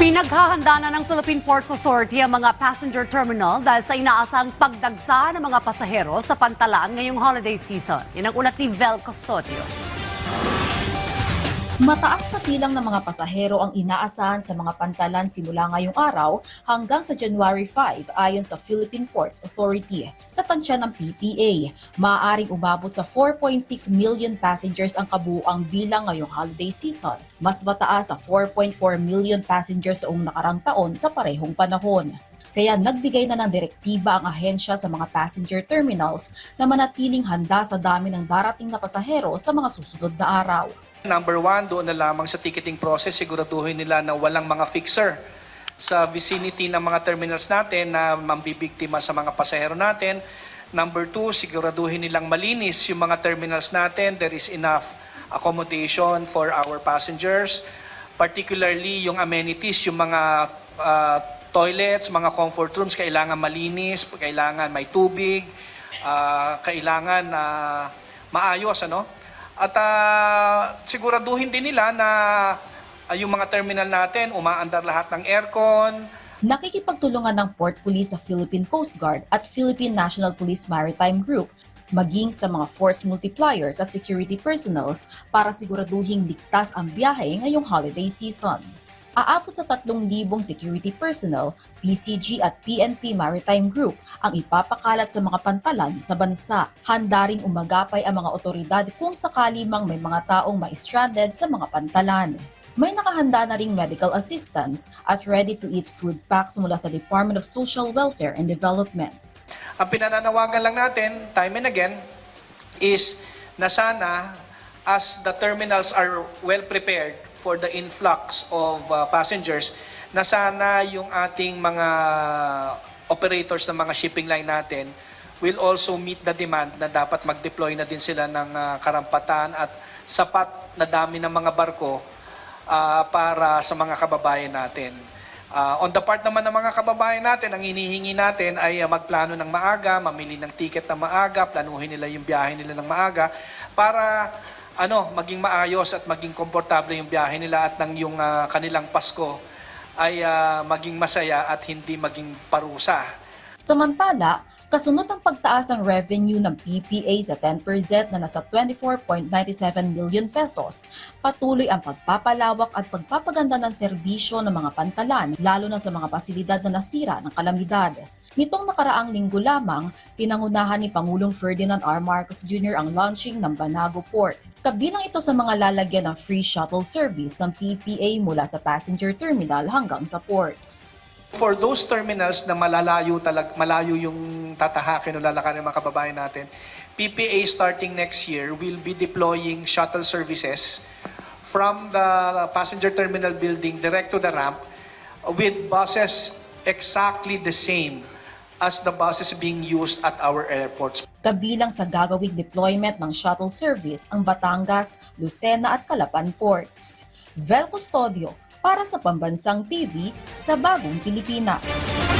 Pinaghahanda na ng Philippine Ports Authority ang mga passenger terminal dahil sa inaasang pagdagsa ng mga pasahero sa pantalan ngayong holiday season. Yan ang ulat ni Vel Custodio. Mataas na bilang ng mga pasahero ang inaasahan sa mga pantalan simula ngayong araw hanggang sa January 5 ayon sa Philippine Ports Authority. Sa tansya ng PPA, maaaring umabot sa 4.6 million passengers ang kabuuang bilang ngayong holiday season. Mas mataas sa 4.4 million passengers noong nakarang taon sa parehong panahon. Kaya nagbigay na ng direktiba ang ahensya sa mga passenger terminals na manatiling handa sa dami ng darating na pasahero sa mga susunod na araw. Number one, doon na lamang sa ticketing process, siguraduhin nila na walang mga fixer sa vicinity ng mga terminals natin na mambibiktima sa mga pasahero natin. Number two, siguraduhin nilang malinis yung mga terminals natin. There is enough accommodation for our passengers, particularly yung amenities, yung mga toilets, mga comfort rooms, kailangan malinis, kailangan may tubig, kailangan maayos, ano? At siguraduhin din nila na yung mga terminal natin, umaandar lahat ng aircon. Nakikipagtulungan ng Port Police sa Philippine Coast Guard at Philippine National Police Maritime Group, maging sa mga force multipliers at security personnels para siguraduhing ligtas ang biyahe ngayong holiday season. Aabot sa 3,000 security personnel, PCG at PNP Maritime Group ang ipapakalat sa mga pantalan sa bansa. Handa ring umagapay ang mga otoridad kung sakali mang may mga taong ma-stranded sa mga pantalan. May nakahanda na ring medical assistance at ready-to-eat food packs mula sa Department of Social Welfare and Development. Ang pinananawagan lang natin, time and again, is na sana as the terminals are well prepared for the influx of passengers, na sana yung ating mga operators ng mga shipping line natin will also meet the demand na dapat mag-deploy na din sila ng karampatan at sapat na dami ng mga barko para sa mga kababayan natin. On the part naman ng mga kababayan natin, ang hinihingi natin ay magplano ng maaga, mamili ng ticket na maaga, planuhin nila yung biyahe nila ng maaga para maging maayos at maging komportable yung biyahe nila at ng yung kanilang Pasko ay maging masaya at hindi maging parusa. Samantala, kasunod ang pagtaas ng revenue ng PPA sa 10% na nasa 24.97 million pesos, patuloy ang pagpapalawak at pagpapaganda ng serbisyo ng mga pantalan, lalo na sa mga pasilidad na nasira ng kalamidad. Nitong nakaraang linggo lamang, pinangunahan ni Pangulong Ferdinand R. Marcos Jr. ang launching ng Banago Port. Kabilang ito sa mga lalagyan ng free shuttle service ng PPA mula sa passenger terminal hanggang sa ports. For those terminals na malayo yung tatahakin o lalakarin ng mga kababayan natin, PPA starting next year will be deploying shuttle services from the passenger terminal building direct to the ramp with buses exactly the same as the buses being used at our airports. Kabilang sa gagawing deployment ng shuttle service ang Batangas, Lucena at Calapan ports. Vel Custodio para sa Pambansang TV sa Bagong Pilipinas.